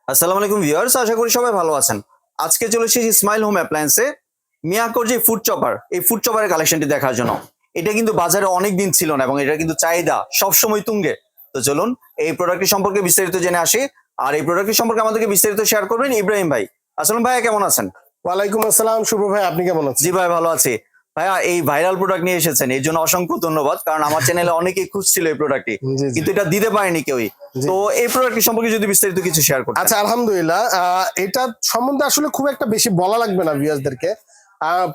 আসসালামু আলাইকুম ভিউয়ার্স, আশা করি সবাই ভালো আছেন। আজকে চলে এসেছি স্মাইল হোম অ্যাপ্লায়েন্সে মিয়াকোর যে ফুড চপার, এই ফুড চপারের কালেকশনটি দেখার জন্য। এটা কিন্তু বাজারে অনেক দিন ছিল না এবং এটা কিন্তু চাহিদা সবসময় তুঙ্গে। তো চলুন এই প্রোডাক্টটি সম্পর্কে বিস্তারিত জেনে আসি। আর এই প্রোডাক্টটি সম্পর্কে আমাদেরকে বিস্তারিত শেয়ার করবেন ইব্রাহিম ভাই। আসসালাম ভাইয়া, কেমন আছেন? ওয়ালাইকুম আসসালাম শুভ ভাই, আপনি কেমন আছেন? জি ভাই, ভালো আছি। ভাইয়া এই ভাইরাল প্রোডাক্ট নিয়ে এসেছেন, এই জন্য অসংখ্য ধন্যবাদ। কারণ আমার চ্যানেলে অনেকেই খুঁজছিল এই প্রোডাক্টটি, জি। কিন্তু এটা দিতে পারেনি কেউই। জি। তো এই প্রোডাক্টটি সম্পর্কে যদি বিস্তারিত কিছু শেয়ার করতেন। আচ্ছা, আলহামদুলিল্লাহ। এটা সম্বন্ধে আসলে খুব একটা বেশি বলা লাগবে না ভিউয়ার্সদেরকে।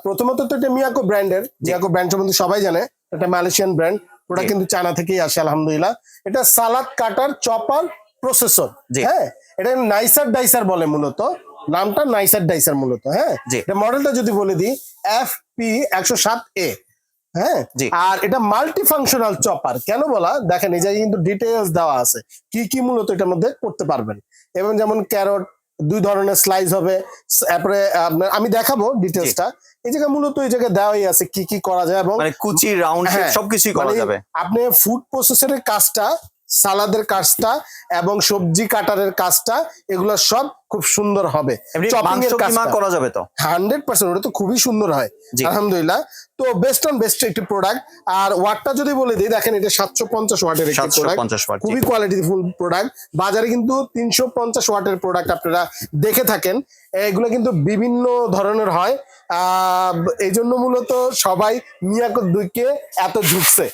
প্রথমত তো এটা মিয়াকো ব্র্যান্ডের, মিয়াকো ব্র্যান্ড সম্বন্ধে সবাই জানে। এটা মালয়েশিয়ান ব্র্যান্ড, প্রোডাক্ট কিন্তু চায়না থেকেই আসে আলহামদুলিল্লাহ। এটা সালাদ কাটার চপার প্রসেসর। হ্যাঁ, এটা নাইসার ডাইসার বলে মূলত, নামটা নাইসার ডাইসার মূলত। হ্যাঁ, এটা মডেলটা যদি বলে দিই FP107A। হ্যাঁ, আর এটা মাল্টি ফাংশনাল চপার। কেন বলা, দেখেন এই যে কিন্তু ডিটেইলস দেওয়া আছে কি কি মূলত এটার মধ্যে করতে পারবেন। এবং যেমন ক্যারট, 2 ধরনের স্লাইস হবে। তারপরে আপনার আমি দেখাবো ডিটেইলসটা। এই জায়গায় মূলত এই জায়গায় দেওয়াই আছে কি কি করা যায়, এবং মানে কুচি, রাউন্ড শেপ সবকিছুই করা যাবে। আপনি ফুড প্রসেসরের কাজটা, সালাদের কাজটা এবং সবজি কাটারের কাজটা, এগুলো সব খুব সুন্দর হবে। চপিং এর কাজটা করা যাবে তো 100%। ওটা তো খুবই সুন্দর হয় আলহামদুলিল্লাহ। তো বেস্ট অন বেস্ট একটি প্রোডাক্ট। আর ওয়াটটা যদি বলে দিই, দেখেন এটা 750 ওয়াটের একটি প্রোডাক্ট, খুবই কোয়ালিটিফুল প্রোডাক্ট। বাজারে কিন্তু 350 ওয়াটের প্রোডাক্ট আপনারা দেখে থাকেন, এগুলো কিন্তু বিভিন্ন ধরনের হয়। এই জন্য মূলত সবাই মিয়াকোর দিকে এত ঝুঁকছে,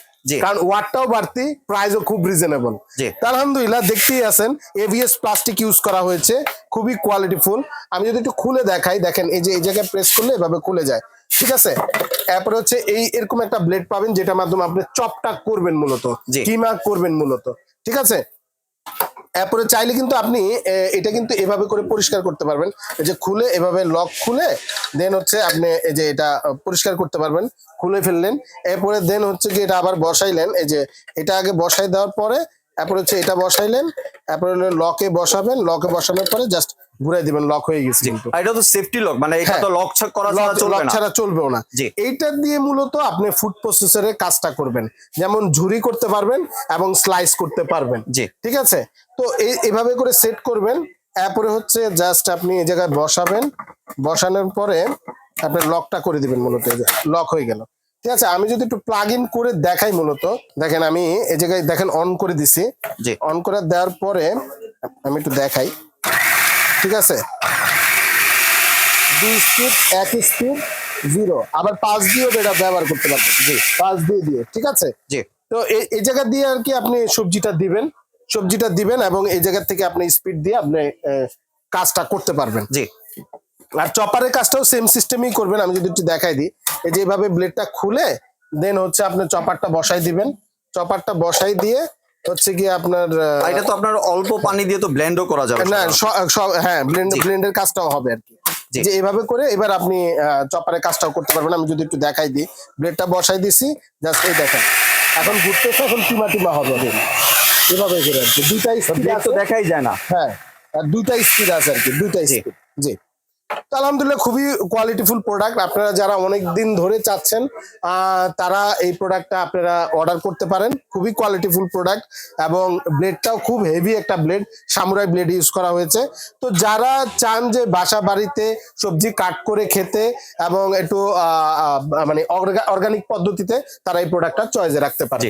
কারণ ওয়াটটাও বাড়তি, প্রাইসও খুব রিজনেবল। আলহামদুলিল্লাহ দেখতেই আছেন ABS প্লাস্টিক ইউজ করা হয়েছে, খুবই কোয়ালিটিফুল। আমি যদি একটু খুলে দেখাই, দেখেন এই যে এই জায়গায় প্রেস করলে এভাবে খুলে যায়, ঠিক আছে। এরপরে হচ্ছে এই এরকম একটা ব্লেড পাবেন, যেটার মাধ্যমে আপনি চপটা করবেন মূলত, কিমা করবেন মূলত, ঠিক আছে। এরপরে চাইলে কিন্তু আপনি এটা কিন্তু এভাবে করে পরিষ্কার করতে পারবেন, এই যে খুলে এভাবে লক খুলে দেন হচ্ছে আপনি এই যে এটা পরিষ্কার করতে পারবেন। খুলে ফেললেন, এরপরে দেন হচ্ছে কি এটা আবার বসাইলেন, এই যে এটা আগে বসাই দেওয়ার পরে এরপরে হচ্ছে এটা বসাইলেন, এরপরে লকে বসাবেন, লকে বসানোর পরে জাস্ট ঘুরাই দিবেন, লক হয়ে গেছে। কিন্তু এটা তো সেফটি লক, মানে এটা তো লক করা ছাড়া চলবেও না। এইটা দিয়ে মূলত আপনি ফুড প্রসেসরের কাজটা করবেন, যেমন ঝুরি করতে পারবেন এবং স্লাইস করতে পারবেন, ঠিক আছে। তো এইভাবে করে সেট করবেন। এরপরে হচ্ছে জাস্ট আপনি এই জায়গায় বসাবেন, বসানোর পরে আপনি লকটা করে দিবেন, মূলত এই যে লক হয়ে গেল, ঠিক আছে। আমি যদি একটু প্লাগ ইন করে দেখাই, মূলত দেখেন আমি এই জায়গায় দেখেন অন করে দিছি। অন করে দেওয়ার পরে আমি একটু দেখাই, ঠিক আছে। 2 স্পিড, 1 স্পিড, 0, আবার 5 দিয়েও এটা ব্যবহার করতে পারবেন। 5 দিয়ে, ঠিক আছে। তো এই জায়গা দিয়ে আর কি আপনি সবজিটা দিবেন এবং এই জায়গা থেকে আপনি স্পিড দিয়ে আপনি কাজটা করতে পারবেন। আর চপারের কাজটাও সেম সিস্টেমই করবেন। আমি যদি একটু দেখাই দিই, এই যে এইভাবে ব্লেডটা খুলে দেন হচ্ছে আপনি চপারটা বসাই দিবেন। চপারটা বসাই দিয়ে হচ্ছে কি আপনার এটা তো আপনার অল্প পানি দিয়ে তো ব্লেন্ডও করা যাবে না। হ্যাঁ, ব্লেন্ডের কাজটাও হবে আর কি। যে এইভাবে করে এবার আপনি চপারের কাজটাও করতে পারবেন। আমি যদি একটু দেখাই দিই, ব্লেডটা বসাই দিছি, জাস্ট এই দেখেন এখন ঘুরতেছে, এখন টিমা হবে এভাবে করে আর কি। দুইটাই স্পিড তো দেখাই যায় না। হ্যাঁ, আর দুইটাই স্পিড আছে আর কি, দুইটাই স্পিড। জি, তো আলহামদুলিল্লাহ খুবই কোয়ালিটিফুল প্রোডাক্ট। আপনারা যারা অনেক দিন ধরে চাচ্ছেন তারা এই প্রোডাক্টটা আপনারা অর্ডার করতে পারেন। খুবই কোয়ালিটিফুল প্রোডাক্ট এবং ব্লেডটাও খুব হেভি একটা ব্লেড, সামুরাই ব্লেড ইউজ করা হয়েছে। তো যারা চান যে বাসা বাড়িতে সবজি কাট করে খেতে এবং একটু মানে অর্গানিক পদ্ধতিতে, তারা এই প্রোডাক্টটা চয়েসে রাখতে পারে।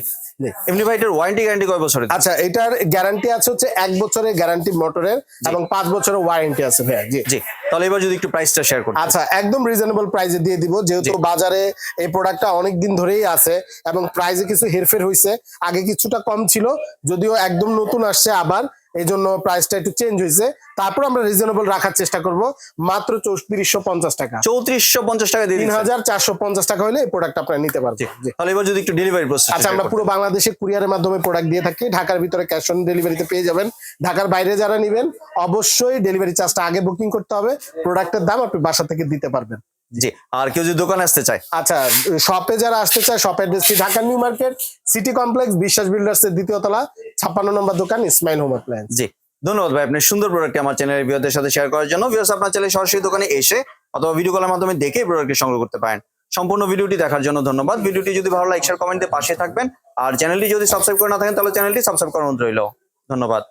এমনি ভাই এটার ওয়ারেন্টি গ্যারান্টি কয় বছরের? আচ্ছা, এটার গ্যারান্টি আছে হচ্ছে 1 বছরের গ্যারান্টি মোটরের এবং 5 বছরের ওয়ারেন্টি আছে ভাইয়া। জি, তাহলে এবার যদি একটু প্রাইসটা শেয়ার করুন। আচ্ছা, একদম রিজনেবল প্রাইসে দিয়ে দিব, যেহেতু বাজারে এই প্রোডাক্টটা অনেক দিন ধরেই আছে এবং প্রাইসে কিছু হেরফের হয়েছে। আগে কিছুটা কম ছিল, যদিও একদম নতুন আসছে আবার, এই জন্য প্রাইসটা একটু চেঞ্জ হয়েছে। তারপর আমরা রিজনেবল রাখার চেষ্টা করব। মাত্র 3450 টাকা, 3450 টাকা দিয়ে 3450 টাকা হলে এই প্রোডাক্ট আপনারা নিতে পারবেন। তাহলে এবার যদি একটু ডেলিভারি প্রসেস। আচ্ছা, আমরা পুরো বাংলাদেশে কুরিয়ারের মাধ্যমে প্রোডাক্ট দিয়ে থাকি। ঢাকার ভিতরে ক্যাশ অন ডেলিভারিতে পেয়ে যাবেন। ঢাকার বাইরে যারা নেবেন অবশ্যই ডেলিভারি চার্জটা আগে বুকিং করতে হবে। প্রোডাক্টের দাম আপনি বাসা থেকে দিতে পারবেন। জি, আর কেউ যদি দোকানে আসতে চায়? আচ্ছা, শপে যারা আসতে চায়, শপের অ্যাড্রেসটি Dhaka new market city complex, বিশ্বাস বিল্ডার্স এর 2য় তলা, 56 নম্বর দোকান, ইসমাইল হোম অ্যাপ্লায়েন্স। জি, ধন্যবাদ ভাই আপনার সুন্দর প্রোডাক্টটি আমার চ্যানেলের ভিউয়ারদের সাথে শেয়ার করার জন্য। ভিউয়ার্স, আপনার চ্যানেলে সরাসরি দোকানে এসে অথবা ভিডিও কলের মাধ্যমে দেখে প্রোডাক্টটি সংগ্রহ করতে পারেন। সম্পূর্ণ ভিডিওটি দেখার জন্য ধন্যবাদ। ভিডিওটি যদি ভালো লাইক শেয়ার কমেন্টে পাশে থাকবেন, আর চ্যানেলটি যদি সাবস্ক্রাইব করে না থাকেন তাহলে চ্যানেলটি সাবস্ক্রাইব করার অনুরোধ রইল। ধন্যবাদ।